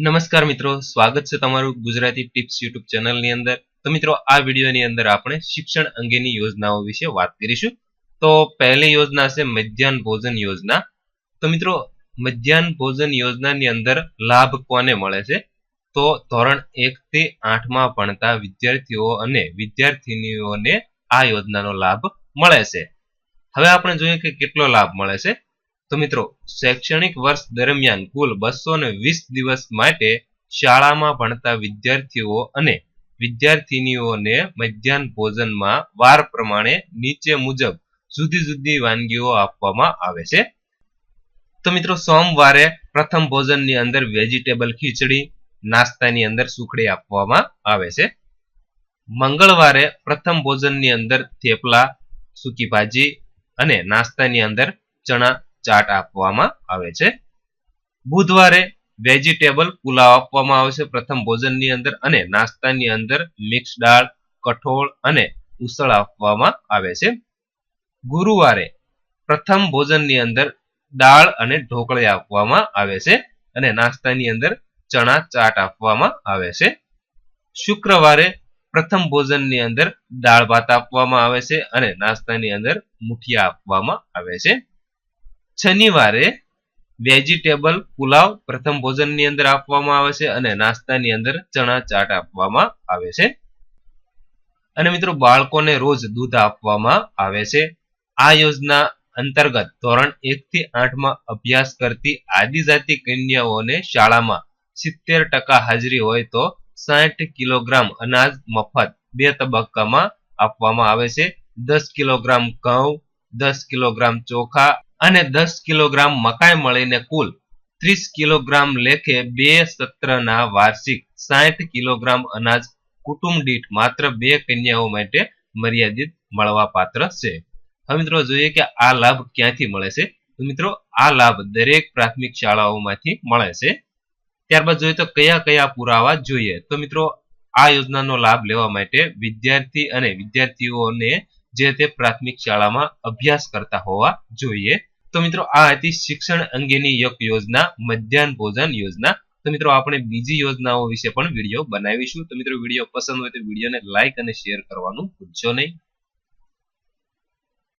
નમસ્કાર મિત્રો, સ્વાગત છે તમારું ગુજરાતી ટિપ્સ યુટ્યુબ ચેનલની અંદર. તો મિત્રો, આ વિડીયોની અંદર આપણે શિક્ષણ અંગેની યોજનાઓ વિશે વાત કરીશું. તો પહેલી યોજના છે મધ્યાહન ભોજન યોજના. તો મિત્રો, મધ્યાહન ભોજન યોજનાની અંદર લાભ કોને મળે છે? તો ધોરણ 1 થી 8 માં ભણતા વિદ્યાર્થીઓ અને વિદ્યાર્થિનીઓને આ યોજનાનો લાભ મળે છે. હવે આપણે જોઈએ કે કેટલો લાભ મળે છે. તો મિત્રો, શૈક્ષણિક વર્ષ દરમિયાન કુલ 220 દિવસ માટે શાળામાં ભણતા વિદ્યાર્થીઓ અને વિદ્યાર્થિનીઓને મધ્યાહન ભોજનમાં વાર પ્રમાણે નીચે મુજબ જુદી જુદી વાનગીઓ આપવામાં આવે છે. તો મિત્રો, સોમવારે પ્રથમ ભોજનની અંદર વેજીટેબલ ખીચડી, નાસ્તાની અંદર સુખડી આપવામાં આવે છે. મંગળવારે પ્રથમ ભોજનની અંદર થેપલા, સૂકી ભાજી અને નાસ્તાની અંદર ચણા ચાટ આપવામાં આવે છે. બુધવારે વેજીટેબલ પુલાવ આપવામાં આવે છે પ્રથમ ભોજનની અંદર, અને નાસ્તાની અંદર મિક્સ દાળ, કઠોળ અને ઉસળ આપવામાં આવે છે. ગુરુવારે પ્રથમ ભોજનની અંદર દાળ અને ઢોકળી આપવામાં આવે છે, અને નાસ્તાની અંદર ચણા ચાટ આપવામાં આવે છે. શુક્રવારે પ્રથમ ભોજનની અંદર દાળ ભાત આપવામાં આવે છે, અને નાસ્તાની અંદર મુઠિયા આપવામાં આવે છે. શનિવારે વેજીટેબલ પુલાવ પ્રથમ ભોજનની અંદર આપવામાં આવે છે, અને નાસ્તાની અંદર ચણા ચાટ આપવામાં આવે છે. અને મિત્રો, બાળકોને રોજ દૂધ આપવામાં આવે છે. આ યોજના અંતર્ગત ધોરણ 1 થી 8 માં અભ્યાસ કરતી આદિજાતિ કન્યાઓને શાળામાં 70% હાજરી હોય તો 60 કિલોગ્રામ અનાજ મફત 2 તબક્કામાં આપવામાં આવે છે. 10 કિલોગ્રામ ઘઉં, 10 કિલોગ્રામ ચોખા અને 10 કિલોગ્રામ મકાઈ મળીને કુલ 30 કિલોગ્રામ લેખે 2 સત્રના વાર્ષિક 60 કિલોગ્રામ અનાજ કુટુંબ દીઠ માત્ર 2 કન્યાઓ માટે મર્યાદિત મળવાપાત્ર છે. હવે મિત્રો, જોઈએ કે આ લાભ ક્યાંથી મળે છે. તો મિત્રો, આ લાભ દરેક પ્રાથમિક શાળાઓમાંથી મળે છે. ત્યારબાદ જોઈએ તો કયા કયા પુરાવા જોઈએ. તો મિત્રો, આ યોજનાનો લાભ લેવા માટે વિદ્યાર્થી અને વિદ્યાર્થીઓને જે તે પ્રાથમિક શાળામાં અભ્યાસ કરતા હોવા જોઈએ. તો મિત્રો, આ હતી શિક્ષણ અંગેની એક યોજના, મધ્યાહન ભોજન યોજના. તો મિત્રો, આપણે બીજી યોજનાઓ વિશે પણ વિડીયો બનાવીશું. તો મિત્રો, વિડીયો પસંદ હોય તો વિડીયોને લાઈક અને શેર કરવાનું ભૂલશો નહીં.